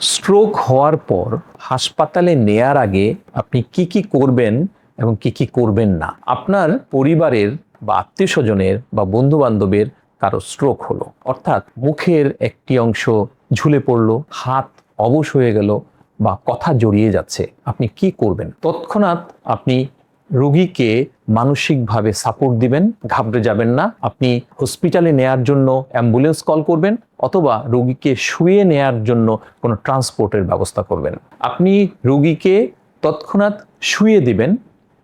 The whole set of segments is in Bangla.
স্ট্রোক হওয়ার পর হাসপাতালে নেয়ার আগে আপনি কি করবেন এবং কি করবেন না। আপনার পরিবারের বা আত্মীয়স্বজনের বা বন্ধু বান্ধবের কারো স্ট্রোক হলো, অর্থাৎ মুখের একটি অংশ ঝুলে পড়লো, হাত অবশ হয়ে গেল বা কথা জড়িয়ে যাচ্ছে, আপনি কি করবেন? তৎক্ষণাৎ আপনি রোগীকে মানসিকভাবে সাপোর্ট দিবেন, ঘাবড়ে যাবেন না। আপনি হসপিটালে নেয়ার জন্য অ্যাম্বুলেন্স কল করবেন অথবা রোগীকে শুয়ে নেয়ার জন্য কোনো ট্রান্সপোর্টের ব্যবস্থা করবেন। আপনি রোগীকে তৎক্ষণাৎ শুয়ে দিবেন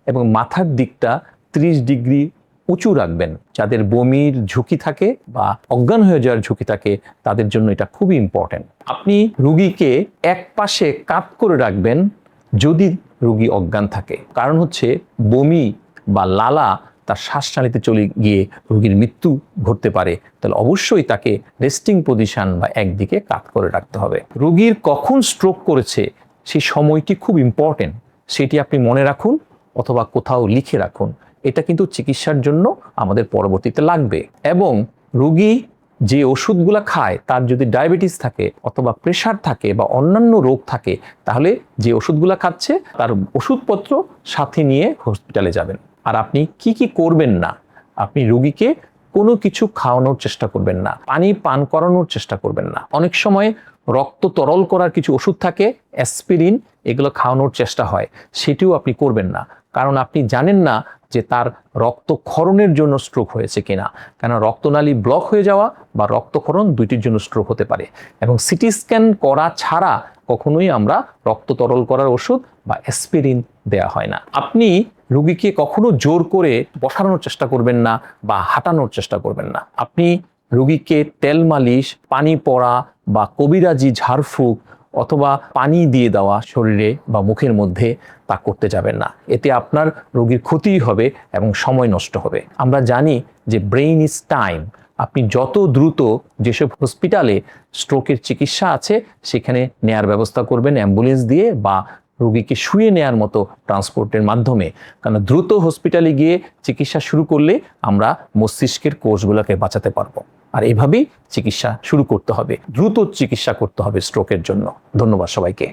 এবং মাথার দিকটা 30 ডিগ্রি উঁচু রাখবেন। যাদের বমির ঝুঁকি থাকে বা অজ্ঞান হয়ে যাওয়ার ঝুঁকি থাকে তাদের জন্য এটা খুবই ইম্পর্টেন্ট। আপনি রোগীকে এক পাশে কাত করে রাখবেন যদি রোগী অজ্ঞান থাকে। কারণ হচ্ছে বমি বা লালা তার শ্বাসনালীতে চলে গিয়ে রোগীর মৃত্যু ঘটতে পারে। তাহলে অবশ্যই তাকে রেস্টিং পজিশন বা একদিকে কাত করে রাখতে হবে। রোগীর কখন স্ট্রোক করেছে সেই সময়টি খুব ইম্পর্টেন্ট, সেটি আপনি মনে রাখুন অথবা কোথাও লিখে রাখুন। এটা কিন্তু চিকিৎসার জন্য আমাদের পরবর্তীতে লাগবে। এবং রোগী যে ওষুধগুলো খায় তার যদি ডায়াবেটিস থাকে অথবা প্রেশার থাকে বা অন্যান্য রোগ থাকে, তাহলে যে ওষুধগুলো খাচ্ছে তার ওষুধপত্র সাথে নিয়ে হসপিটালে যাবেন। আর আপনি কি করবেন না, আপনি রোগীকে কোনো কিছু খাওয়ানোর চেষ্টা করবেন না, পানি পান করানোর চেষ্টা করবেন না। অনেক সময় রক্ত তরল করার কিছু ওষুধ থাকে, অ্যাসপিরিন, এগুলো খাওয়ানোর চেষ্টা হয়, সেটিও আপনি করবেন না। কারণ আপনি জানেন না যে তার রক্তক্ষরণের জন্য স্ট্রোক হয়েছে কিনা। কেন রক্তনালী ব্লক হয়ে যাওয়া বা রক্তক্ষরণ দুইটির জন্য স্ট্রোক হতে পারে। এবং সিটি স্ক্যান করা ছাড়া কখনোই আমরা রক্ত তরল করার ওষুধ বা অ্যাসপিরিন দেয়া হয় না। আপনি রোগীকে কখনো জোর করে বসানোর চেষ্টা করবেন না বা হাঁটানোর চেষ্টা করবেন না। আপনি রোগীকে তেল মালিশ, পানি পড়া বা কবিরাজি ঝাড়ফুঁক অথবা পানি দিয়ে দেওয়া শরীরে বা মুখের মধ্যে তা করতে যাবেন না। এতে আপনার রোগীর ক্ষতিই হবে এবং সময় নষ্ট হবে। আমরা জানি যে ব্রেইন ইজ টাইম। আপনি যত দ্রুত যেসব হসপিটালে স্ট্রোকের চিকিৎসা আছে সেখানে নেয়ার ব্যবস্থা করবেন অ্যাম্বুলেন্স দিয়ে বা রোগীকে শুয়ে নেয়ার মতো ট্রান্সপোর্টের মাধ্যমে। কারণ দ্রুত হসপিটালে গিয়ে চিকিৎসা শুরু করলে আমরা মস্তিষ্কের কোষগুলোকে বাঁচাতে পারবো। আর এভাবেই চিকিৎসা শুরু করতে হবে, দ্রুত চিকিৎসা করতে হবে স্ট্রোকের জন্য। ধন্যবাদ সবাইকে।